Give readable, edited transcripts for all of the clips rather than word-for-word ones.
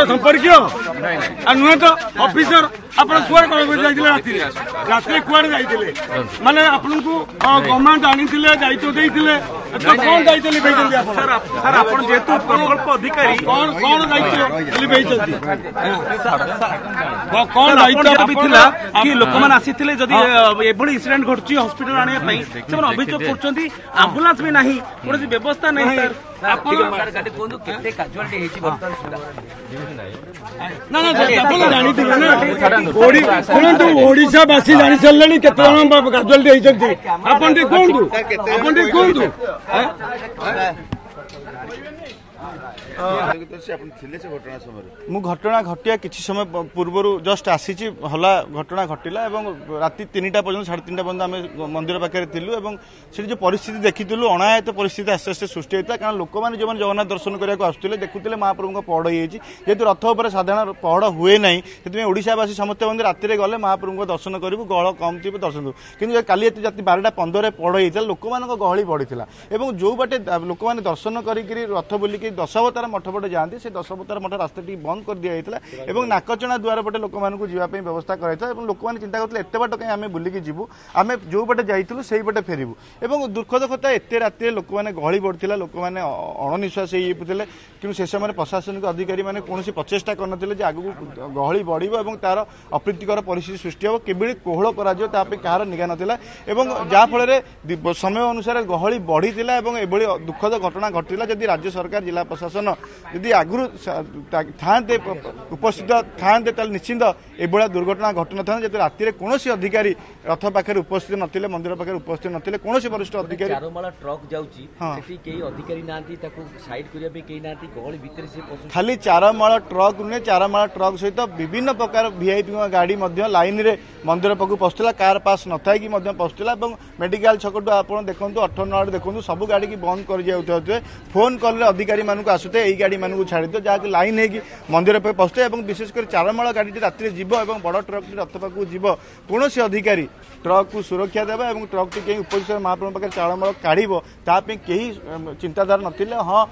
संपर्क नुहे तो ऑफिसर आप रात्रि कुआड़े जाइए माने आपन को गवर्नमेंट आनी दायित्व देते कौन दायित्व सर आप जेतु प्रकल्प अधिकारी कौन दायित्व कौन दायित्व भी थिला कि लोक मैंने आसी जदि एभली इंसिडेंट घटुची हॉस्पिटल आने से अभियोग कर आंबुलांस भी नहीं कौन व्यवस्था नहीं सर ओडावासी जानी सारे केत कैजुआलिटी आपन कहतु मु घटना घटिया किसी समय पूर्व जस्ट आसी हला घटना घटिला राति 3टा पर्यटन 3:30 पर्यटन आम मंदिर पाखे थिलु से जो परिस्थिति देखीलु अनायत परिस्थिति आस्ते आस्ते सृष्टि होता कारण लोक मैंने जो जगन्नाथ दर्शन करने आसुले देखुले महाप्रभु पहड़ हो जेहतु रथ उपर साधारण पहड़ हुए ना से ओडावासी समस्त मंदिर राति गले महाप्रभु दर्शन करूँ गहल कम थी दर्शन करूँ कि काली राति 12:15 पहड़ होता लोक मान गहली बढ़ी जो बाटे लोक मैंने दर्शन कर रथ बुलिकी दशावतार मठ पटे जाती से दशावतार मठ रास्ता बंद कर दि जाता नाकचଣା द्वार पटे लोक मानक जावाई व्यवस्था कराइता लोक मैंने चिंता करते एत बाट कहीं आम बुलिकी जीवु आम जो पटे जाइलु से पटे फेरबू और दुखद कथा एत रात लोक मैंने गहली बढ़ता लोक मैंने अणनिश्वास होते कि से समय प्रशासनिक अधिकारी मैंने कौन प्रचेषा करते आगू गहली बढ़ तार अप्रीतिकर परिस्थिति सृष्टि हम किभली कोहल कर कहार निगा नाला जहाँफल समय अनुसार गहली बढ़ी दुखद घटना घटला जदि राज्य सरकार जिला प्रशासन यदि आगुरी था उपस्थित था निश्चिंत एभा दुर्घटना घटना था जब राति कौन अधिकारी रथ पाखे उपस्थित नथिले मंदिर पाखे उपस्थित नथिले कौन वरिष्ठ अधिकारी ट्रक खाली चारमाला ट्रक नुहे चारमाला ट्रक सहित विभिन्न प्रकार वीआईपी गाड़ी लाइन रे मंदिर पाखु पहुंचला कार पास न था कि पहुंचला मेडिकल छक आप देखो 18 देखो सब गाड़ी की बंद कर फोन कल अधिकारी मानक आसुते यही गाड़ी मानक छाड़ी दियो जहाँकि लाइन है मंदिर पे पहुंचे विशेषकर चारमाला गाड़ी राति जीव बड़ ट्रक रथ पाखु जीव कौन अधिकारी ट्रक को सुरक्षा देवा और ट्रक टी कहीं उपजित महाप्रभु पाखे चारमाला काढ़ तापी कहीं चिंताधारा नथिले हाँ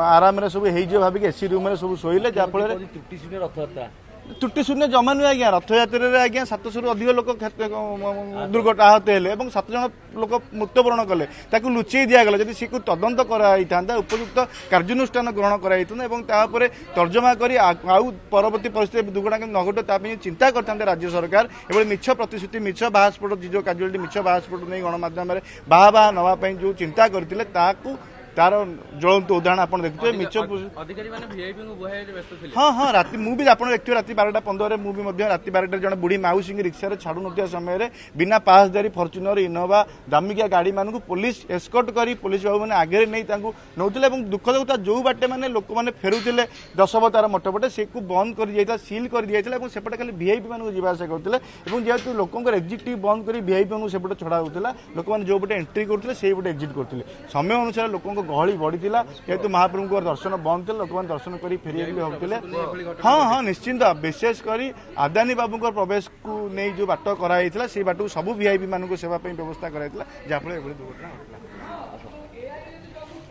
आराम सब भाविक एसी रूम सब शोले जहाँफल त्रुटि शून्य जमा नुहे आज्ञा रथ यात्रा आज्ञा 700 अधिक लोक दुर्घटना आहत हेले 7 जन लोक मृत्युवरण कले लुचई दिगला जब सी तदंत कराई था उपयुक्त कार्यानुष्ठान ग्रहण कराई तर्जमा कर परवर्ती परिस्थिति दुर्घटना न घटे चिंता करते राज्य सरकार एभली मिछ प्रतिश्रुति मिछ बाहास्फोट जो काजुआलिटी मिछ बाहास्फोट नहीं गणमाध्यम बाहा नापी जो चिंता करते तार ज्वलंत उदाहरण आप देखते मिछ हाँ हाँ राति मुझे आप देखिए राति 12:15 मुझे राति 12 जन बुढ़ी माउसी रिक्शा छाड़ू न समय बिना पासधारी फॉर्च्यूनर इनोवा दामिकिया गाड़ी मानक पुलिस एस्कॉर्ट करी पुलिस बाबू मैंने आगे नहीं नौते दुखद कथा जो बाटे मैंने लोक मैंने फेरुले दशावतार मठ पटे से बंद कर सिल कर दी जाता सेपटे खाली वीआईपी मानक जावासा करते जेहतु लोक एक्जिट बंद कर वीआईपी मानक सेपटे छड़ा होता लोक मैंने जो पटे एंट्री करते से पटे एक्जिट करते समय अनुसार लोक गहली बढ़ी जेहेतु महाप्रभु दर्शन बंद थे लोक मैंने दर्शन कर फेर होते हाँ हाँ निश्चिंत विशेषकर आदानी बाबू प्रवेश को नहीं जो बाट कराई से बाट सब वीआईपी मानक सेवा व्यवस्था कराई जहाँफल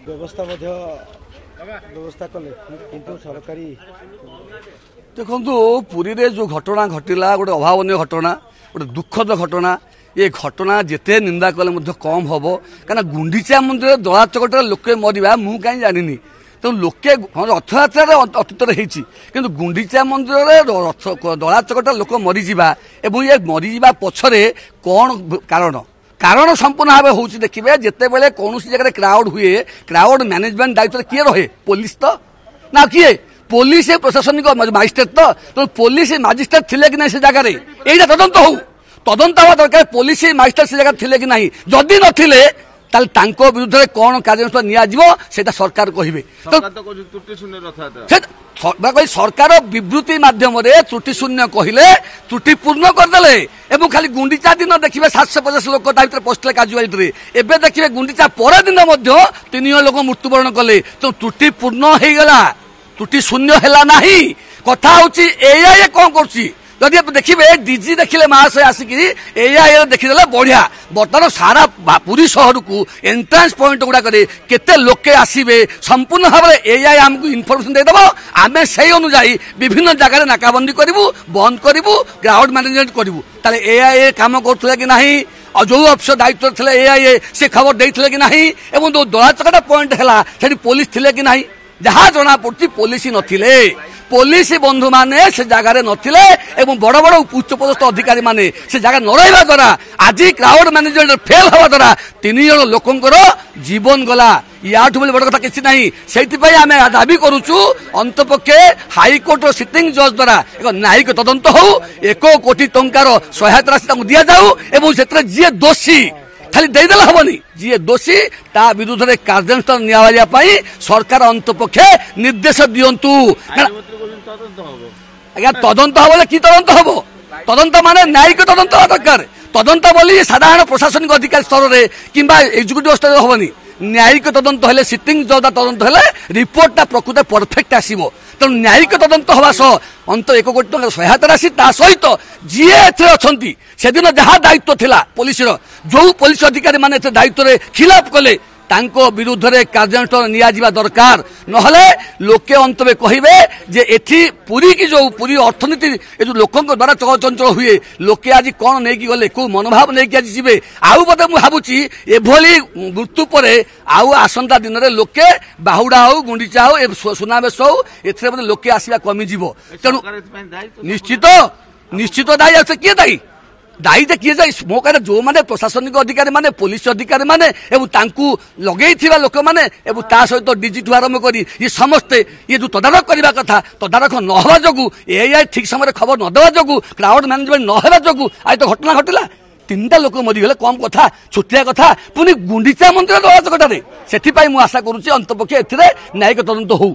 दुर्घटना व्यवस्था कले किंतु सरकारी देखो पुरी रे जो घटना घटिला गोटे अभावन घटना गोटे दुखद घटना ये घटना जिते निंदा कले कम हम क्या गुंडीचा मंदिर दला चकट लोके मरवा मु कहीं जानी तो लोके रथयात्रा अतीत कि गुंडीचा मंदिर दला चकट लोक मरीजा और ये मरीजा पछरे कौन कारण संपूर्ण भाव हो देखिए जिते बड़े कौन जगह क्राउड हुए क्राउड मैनेजमेंट दायित्व किए रहे पुलिस तो ना किए पुलिस प्रशासनिक मजिस्ट्रेट तो पुलिस मजिस्ट्रेट थिले कि नहीं से जगह यही तदंत हो तदंत हवा दरकार पुलिस मजिस्ट्रेट से जगह थिले कि नहीं जदि नथिले विरुद्ध में कौन कार्यानुष्ठान निया सरकार कहे सरकार विवृत्ति मध्यम त्रुटि शून्य कहले त्रुटि पूर्ण करदे एवं खाली गुंडीचा दिन देखिए 750 लोक पशुले काजुआलिटी एवं देखिए गुंडीचा पर दिन 3 लोक मृत्युवरण कले तो त्रुटि पूर्ण हो गला त्रुटि शून्य है ना କଥା ହଉଛି ଏଆଇଏ କଣ କରୁଛି ଯଦି ଦେଖିବେ ଡିଜି ଦେଖିଲେ ମହାଶୟ ଆସିକି ଏଆଇଏ ଦେଖିଦେଲେ ବଢିଆ ବର୍ତ୍ତମାନ ସାରା ପୁରୀ ସହରକୁ ଏଣ୍ଟ୍ରାନ୍ସ ପଏଣ୍ଟ ଗୁଡାକରେ କେତେ ଲୋକେ ଆସିବେ ସମ୍ପୂର୍ଣ୍ଣ ଭାବରେ ଏଆଇ ଆମକୁ ଇନଫର୍ମେସନ ଦେଇଦେବ ଆମେ ସେଇ ଅନୁଯାୟୀ ବିଭିନ୍ନ ଜାଗାରେ ନାକାବନ୍ଦୀ କରିବୁ ବନ୍ଦ କରିବୁ କ୍ରାଉଡ ମ୍ୟାନେଜମେଣ୍ଟ କରିବୁ ତାହେଲେ ଏଆଇଏ କାମ କରୁଥିଲେ କି ନାହିଁ ଯୋଉ ଅଫିସର ଦାୟିତ୍ୱ ଥିଲେ ଏଆଇଏ ସେ ଖବର ଦେଇଥିଲେ କି ନାହିଁ ଏବଂ ଯୋଉ ଦଳାଚକଟା ପଏଣ୍ଟ ହେଲା ସେଠି ପୋଲିସ ଥିଲେ କି ନାହିଁ ଯାହା ଜଣା ପଡୁଛି ପୋଲିସ ନଥିଲେ ପୋଲିସ ବନ୍ଧୁ ମାନେ ସେ ଜାଗାରେ ନଥିଲେ ଏବଂ ବଡ ବଡ ଉଚ୍ଚପଦସ୍ଥ ଅଧିକାରୀ ମାନେ ସେ ଜାଗା ନ ରହିବା ଦ୍ୱାରା ଆଜି କ୍ରାଉଡ ମ୍ୟାନେଜମେଣ୍ଟ ଫେଲ ହେବା ଦ୍ୱାରା 3 ଜଣ ଲୋକଙ୍କର ଜୀବନ ଗଲା ୟାଠୁ ବୋଲି ବଡ କଥା କିଛି ନାହିଁ ସେଇଥିପାଇଁ ଆମେ ଦାବି କରୁଛୁ ଅନ୍ତପକ୍ଷେ ହାଇକୋର୍ଟର ସିଟିଂ ଜଜ୍ ଦ୍ୱାରା ଏକ ନ୍ୟାୟିକ ତଦନ୍ତ ହଉ 1 କୋଟି ଟଙ୍କାର ସହାୟତା ରାଶି ତାଙ୍କୁ ଦିଆଯାଉ ଏବଂ ସେଥିରେ ଯିଏ ଦୋଷୀ ଖାଲି ଦେଇଦେଲେ ହବନି ଯିଏ ଦୋଷୀ ତା ବିରୁଦ୍ଧରେ କାର୍ଯ୍ୟାନୁଷ୍ଠାନ ନିଆଯିବା ପାଇଁ ସରକାର ଅନ୍ତପକ୍ଷେ ନିର୍ଦ୍ଦେଶ ଦିଅନ୍ତୁ ଆଜ୍ଞା ତଦନ୍ତ ହବ କି ତଦନ୍ତ ହବ ତଦନ୍ତ ମାନେ ନ୍ୟାୟିକ ତଦନ୍ତ ହବା ଦରକାର ତଦନ୍ତ ବୋଲି ସାଧାରଣ ପ୍ରଶାସନିକ ଅଧିକାରୀ ସ୍ତରରେ କିମ୍ବା ଏକ୍ଜିକ୍ୟୁଟିଭ ସ୍ତରରେ ହବନି ନ୍ୟାୟିକ ତଦନ୍ତ ହେଲେ ସିଟିଂ ଜଜ୍ ତଦନ୍ତ ହେଲେ ରିପୋର୍ଟଟା ପ୍ରକୃତ ପରଫେକ୍ଟ ଆସିବ ତେଣୁ ନ୍ୟାୟିକ ତଦନ୍ତ ହେବା ସହ ଅନ୍ତ 1 କୋଟି ଟଙ୍କା ସହାୟତା ରାଶି ତା ସହିତ ଯିଏ ଏଥିରେ ଅଛନ୍ତି ସେଦିନ ଯାହା ଦାୟିତ୍ୱ ଥିଲା ପୋଲିସର ଯୋଉ ପୋଲିସ ଅଧିକାରୀ ମାନେ ଏଥିରେ ଦାୟିତ୍ୱରେ ଖିଲାପ କଲେ ତାଙ୍କ ବିରୁଦ୍ଧରେ କାର୍ଯ୍ୟାନୁଷ୍ଠାନ ନିଆଯିବା ଦରକାର ନହେଲେ ଲୋକେ ଅନ୍ତରେ କହିବେ ଯେ ଏଠି ପୁରୀ କି ଯୋଉ ପୁରୀ ଅର୍ଥନୀତି ଏ ଯୋଉ ଲୋକଙ୍କ ଦ୍ୱାରା ଚଳଚଞ୍ଚଳ ହୁଏ ଲୋକେ ଆଜି କଣ ନେଇକି ଗଲେ କୋଉ ମନୋଭାବ ନେଇକି ଆଜି ଯିବେ ଆଉ ବୋଧେ ମୁଁ ଭାବୁଛି ଏଭଳି ମୃତ୍ୟୁ ପରେ ଆଉ ଆସନ୍ତା ଦିନରେ ଲୋକେ ବାହୁଡା ହଉ ଗୁଣ୍ଡିଚା ହଉ ସୁନାବେଶ ହଉ ଏଥିରେ ବୋଧେ ଲୋକେ ଆସିବା କମିଯିବ ତେଣୁ ନିଶ୍ଚିତ ଦାୟୀ ଆଉ ସେ କିଏ ଦାୟୀ ଦାୟୀଟା କିଏ ଯାଇ ମୋ କହିଲେ ଯୋଉମାନେ ପ୍ରଶାସନିକ ଅଧିକାରୀ ମାନେ ପୋଲିସ ଅଧିକାରୀ ମାନେ ଏବଂ ତାଙ୍କୁ ଲଗେଇଥିବା ଲୋକମାନେ ଏବଂ ତା ସହିତ ଡିଜିଠୁ ଆରମ୍ଭ କରି ଇଏ ସମସ୍ତେ ଇଏ ଯୋଉ ତଦାରଖ କରିବା କଥା ତଦାରଖ ନ ହେବା ଯୋଗୁଁ ଏଆଇ ଠିକ ସମୟରେ ଖବର ନ ଦେବା ଯୋଗୁଁ କ୍ରାଉଡ ମ୍ୟାନେଜମେଣ୍ଟ ନ ହେବା ଯୋଗୁଁ ଆଜି ତ ଘଟଣା ଘଟିଲା 3ଟା ଲୋକ ମରିଗଲେ କମ କଥା ଛୋଟିଆ କଥା ପୁଣି ଗୁଣ୍ଡିଚା ମନ୍ଦିର ଦଳାଚକଟାରେ ସେଥିପାଇଁ ମୁଁ ଆଶା କରୁଛି ଅନ୍ତପକ୍ଷେ ଏଥିରେ ନ୍ୟାୟିକ ତଦନ୍ତ ହଉ।